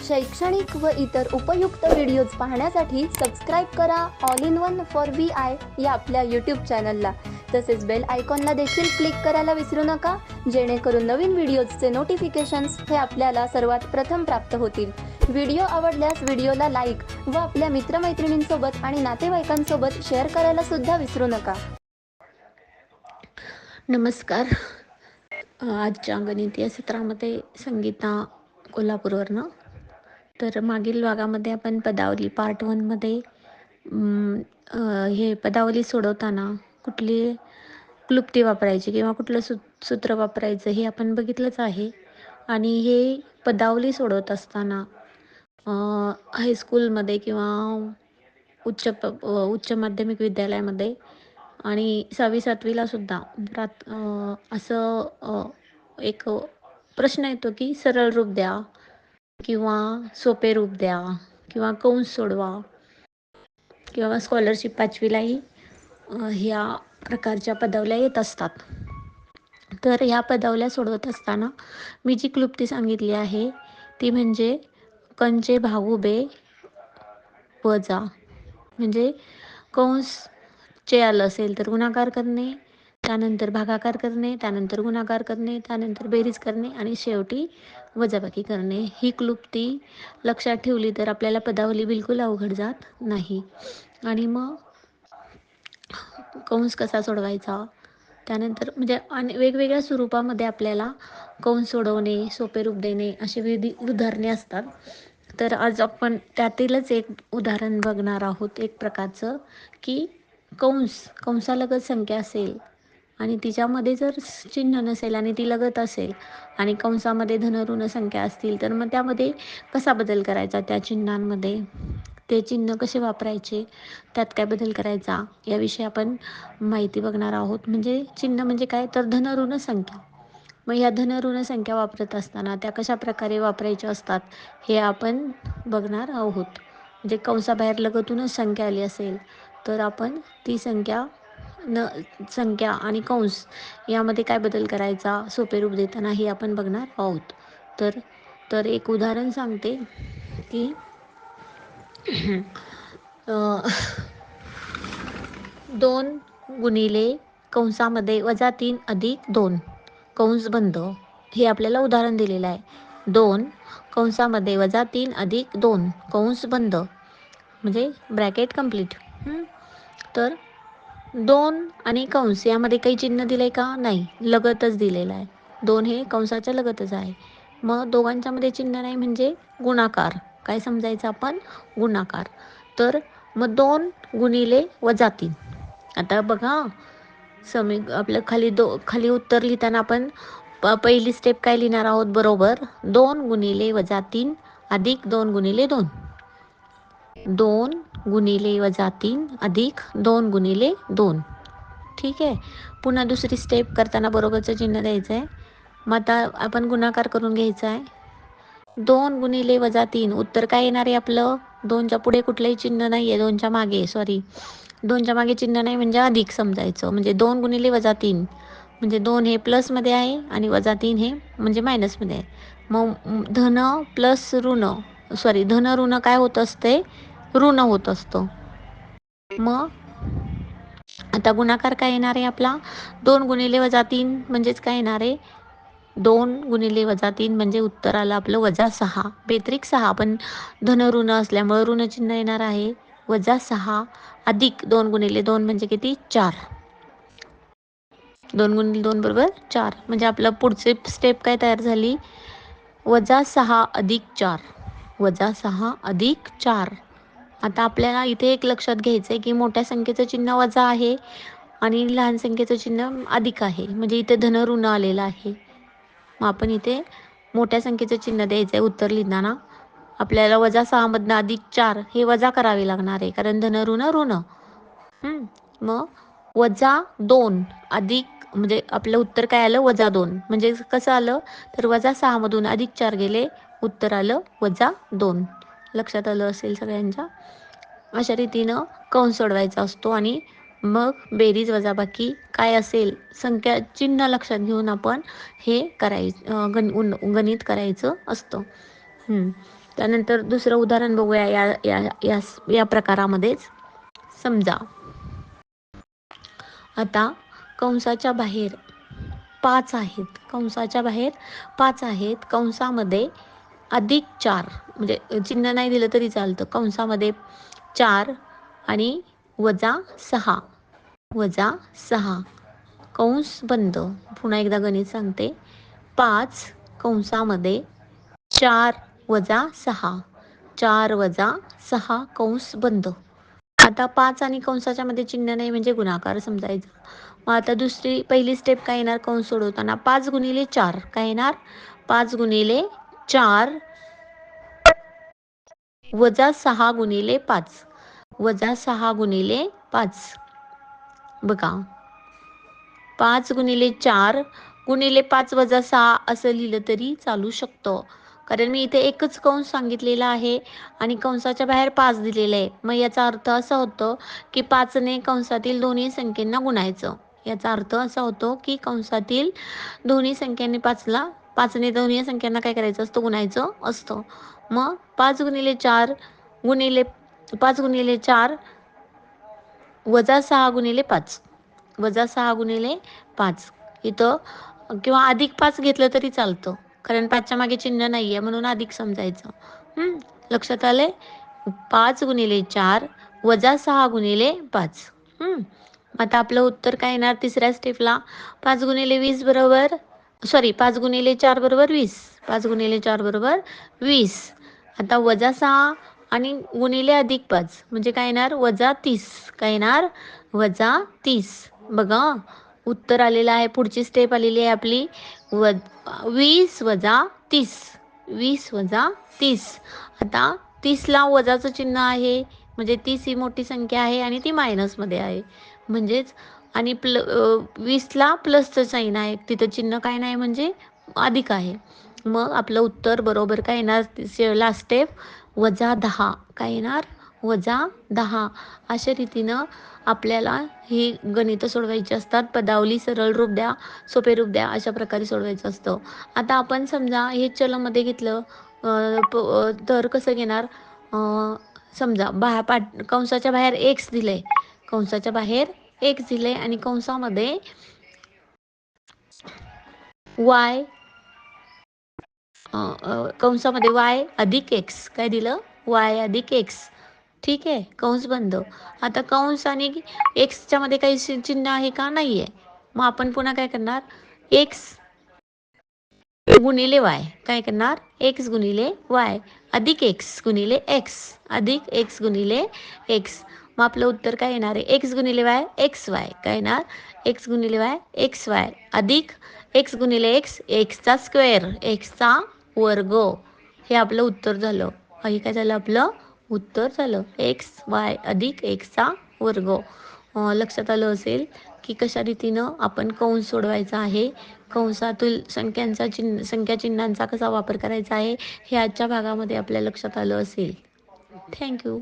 शैक्षणिक व इतर उपयुक्त व्हिडिओज पाहण्यासाठी सबस्क्राईब करा all in one for VI या आपल्या यूट्यूब चॅनलला. तसेच बेल आयकॉनला देखील क्लिक करायला विसरू नका, जेणेकरून नवीन व्हिडिओजचे नोटिफिकेशन्स हे आपल्याला सर्वात प्रथम प्राप्त होतील. व्हिडिओ आवडल्यास व्हिडिओला लाईक व आपल्या मित्रमैत्रिणींसोबत आणि नातेवाईकांसोबत शेअर करायला सुद्धा विसरू नका. नमस्कार. आजच्या गणितीय सत्रामध्ये संगीता कोल्हापूरवरनं. तर मागील भागामध्ये आपण पदावली पार्ट 1मध्ये हे पदावली सोडवताना कुठली क्लुप्ती वापरायची किंवा कुठलं सूत्र वापरायचं हे आपण बघितलंच आहे. आणि हे पदावली सोडवत असताना हायस्कूलमध्ये किंवा उच्च माध्यमिक विद्यालयामध्ये आणि 6वी-7वीला सुद्धा असं एक प्रश्न येतो की सरळ रूप द्या किंवा सोपे रूप द्या किंवा कंस सोडवा किंवा स्कॉलरशिप 5वीलाही ह्या प्रकारच्या पदावल्या येत असतात. तर ह्या पदावल्या सोडवत असताना मी जी क्लुप्ती सांगितली आहे ती म्हणजे कंचे भागुबे वजा, म्हणजे कंस चे आलं असेल तर गुणाकार करणे, त्यानंतर भागाकार करणे, त्यानंतर गुणाकार करणे, त्यानंतर बेरीज करणे आणि शेवटी वजाबाकी करणे. ही क्लुप्ती लक्षात ठेवली तर आपल्याला पदावली बिलकुल अवघड जात नाही. आणि मग कंस कसा सोडवायचा, त्यानंतर म्हणजे वेगवेगळ्या स्वरूपामध्ये आपल्याला कंस सोडवणे, सोपे रूप देणे अशी विविध उदाहरणे असतात. तर आज आपण त्यातीलच एक उदाहरण बघणार आहोत, एक प्रकारचं की कंसालगत संख्या असेल आणि तिच्यामध्ये जर चिन्ह नसेल आणि ती लगत असेल आणि कंसामध्ये धन ऋण संख्या असतील तर मग त्यामध्ये कसा बदल करायचा, त्या चिन्हांमध्ये ते चिन्ह कसे वापरायचे, त्यात काय बदल करायचा याविषयी आपण माहिती बघणार आहोत. म्हणजे चिन्ह म्हणजे काय तर धन ऋण संख्या. मग ह्या धन ऋण संख्या वापरत असताना त्या कशा प्रकारे वापरायच्या असतात हे आपण बघणार आहोत. म्हणजे कंसाबाहेर लगतूनच संख्या आली असेल तर आपण ती संख्या आणि कंस यामध्ये काय बदल करायचा सोपे रूप देताना हे आपण बघणार आहोत. तर एक उदाहरण सांगते की 2 गुणिले कंसामध्ये -3 अधिक 2 कंस बंद, हे आपल्याला उदाहरण दिलेलं आहे. 2 कंसामध्ये -3 अधिक 2 कंस बंद, म्हणजे ब्रॅकेट कंप्लीट. तर 2 आणि कंस यामध्ये काही चिन्ह दिलंय का, नाही, लगतच दिलेलं आहे. 2 हे कंसाच्या लगतच आहे. मग दोघांच्या मध्ये चिन्ह नाही म्हणजे गुणाकार. काय समजायचं आपण, गुणाकार. तर मग 2 गुणिले -3. आता बघा आपलं खाली उत्तर लिहिताना आपण पहिली स्टेप काय लिहिणार आहोत, बरोबर 2 गुणिले -3 अधिक 2 गुणिले 2. 2 गुणिले -3 अधिक 2 गुणिले 2. ठीक आहे. पुन्हा दुसरी स्टेप करताना बरोबरचं चिन्ह द्यायचं आहे. मग आता आपण गुणाकार करून घ्यायचा आहे. 2 गुणिले -3 उत्तर काय येणार आहे आपलं, 2च्या पुढे कुठलंही चिन्ह नाही आहे, 2च्या मागे चिन्ह नाही म्हणजे अधिक समजायचं. म्हणजे 2 गुणिले -3 म्हणजे 2 हे प्लसमध्ये आहे आणि -3 हे म्हणजे मायनसमध्ये आहे. मग धन ऋण काय होत असते, ऋण होत असतं. मग आता गुणाकार काय येणार आहे आपला, 2 गुणिले -3 म्हणजेच काय येणार आहे, 2 गुणिले -3 म्हणजे उत्तर आलं आपलं -6. बेत्रिक 6, पण धन ऋण असल्यामुळे ऋण चिन्ह येणार आहे. -6 अधिक 2 गुणिले 2 म्हणजे किती, 4. 2 गुणिले 2 बरोबर 4. म्हणजे आपलं पुढचे स्टेप काय तयार झाली, -6 अधिक 4. -6 अधिक 4. आता आपल्याला इथे एक लक्षात घ्यायचं आहे की मोठ्या संख्येचं चिन्ह वजा आहे आणि लहान संख्येचं चिन्ह अधिक आहे. म्हणजे इथे धन ऋण आलेलं आहे. मग आपण इथे मोठ्या संख्येचं चिन्ह द्यायचं आहे. उत्तर लिहिताना आपल्याला -6 मधनं अधिक 4 हे वजा करावे लागणार आहे, कारण धन ऋण. मग -2 अधिक, म्हणजे आपलं उत्तर काय आलं, -2. म्हणजे कसं आलं तर -6 मधून अधिक 4 गेले, उत्तर आलं -2. लक्षात आलं असेल सगळ्यांच्या. अशा रीतीनं कंस सोडवायचा असतो आणि मग बेरीज वजाबाकी काय असेल संख्या चिन्ह लक्षात घेऊन आपण हे गणित करायचं असतं. त्यानंतर दुसरं उदाहरण बघूया या या या या प्रकारामध्येच. समजा आता कंसाच्या बाहेर 5 आहेत, कंसाच्या बाहेर 5 आहेत, कंसामध्ये +4 म्हणजे चिन्ह नाही दिलं तरी चालतं. कंसामध्ये 4 आणि -6 -6 कंस बंद. पुन्हा एकदा गणित सांगते. 5 कंसामध्ये 4 - 6 4 - 6 कंस बंद. आता 5 आणि कंसाच्या मध्ये चिन्ह नाही म्हणजे गुणाकार समजायचा. मग आता पहिली स्टेप काय येणार कंस सोडवताना 5 × 4 काय येणार 5 × 4 -6 × 5 -6 × 5 बघा 5 × 4 × 5 - 6 असं लिहिलं तरी चालू शकतं. कारण मी इथे एकच कंस सांगितलेला आहे आणि कंसाच्या बाहेर 5 दिलेलं आहे. मग याचा अर्थ असा होतो की 5ने कंसातील दोन्ही संख्यांना गुणायचं. याचा अर्थ असा होतो की कंसातील दोन्ही संख्यांनी 5ने दोन्ही संख्यांना काय करायचं असतं गुणायचं असतं. मग 5 × 4 गुणिले 5 × 4 -6 × 5 -6 × 5 इथं किंवा +5 घेतलं तरी चालतं. कारण 5च्या मागे चिन्ह नाही आहे म्हणून अधिक समजायचं. लक्षात आले 5 × 4 -6 × 5. आता आपलं उत्तर काय येणार तिसऱ्या स्टेपला 5 × 20 बरोबर 5 × 4 बरोबर 20 5 × 4 बरोबर 20. आता -6 आणि गुणिले +5 म्हणजे काय येणार -30 काय येणार -30. बघा उत्तर आलेलं आहे. पुढची स्टेप आलेली आहे आपली 20 - 30 20 - 30. आता 30ला वजाचं चिन्ह आहे म्हणजे 30 ही मोठी संख्या आहे आणि ती मायनसमध्ये आहे म्हणजेच आणि 20ला प्लसचं साईन आहे तिथं चिन्ह काय नाही म्हणजे अधिक आहे. मग आपलं उत्तर बरोबर काय येणार लास्ट स्टेप -10 काय येणार -10. अशा रीतीनं आपल्याला ही गणितं सोडवायची असतात. पदावली सरळ रूप द्या सोपे रूप द्या अशा प्रकारे सोडवायचं असतं. आता आपण समजा हे चलमध्ये घेतलं तर कसं घेणार समजा कंसाच्या बाहेर x दिले कंसाच्या बाहेर x दिले आणि कंसामध्ये y कंसामध्ये y अधिक x काय दिलं y अधिक x. ठीक आहे कंस बंद. आता कंस आणि एक्सच्या मध्ये काही चिन्ह आहे का नाही आहे. मग आपण पुन्हा काय करणार x गुणिले y काय करणार x गुणिले y अधिक x गुणिले x अधिक x गुणिले x. मग आपलं उत्तर काय येणार आहे x गुणिले y xy काय येणार x गुणिले y xy अधिक x गुणिले x xचा स्क्वेअर xचा वर्ग. हे आपलं उत्तर झालं. हे काय झालं आपलं उत्तर झालं xy अधिक xचा वर्ग. लक्षात आलं असेल की कशा रीतीनं आपण कंस सोडवायचा आहे. कंसातील संख्या चिन्हांचा कसा वापर करायचा आहे हे आजच्या भागामध्ये आपल्या लक्षात आलं असेल. थँक्यू.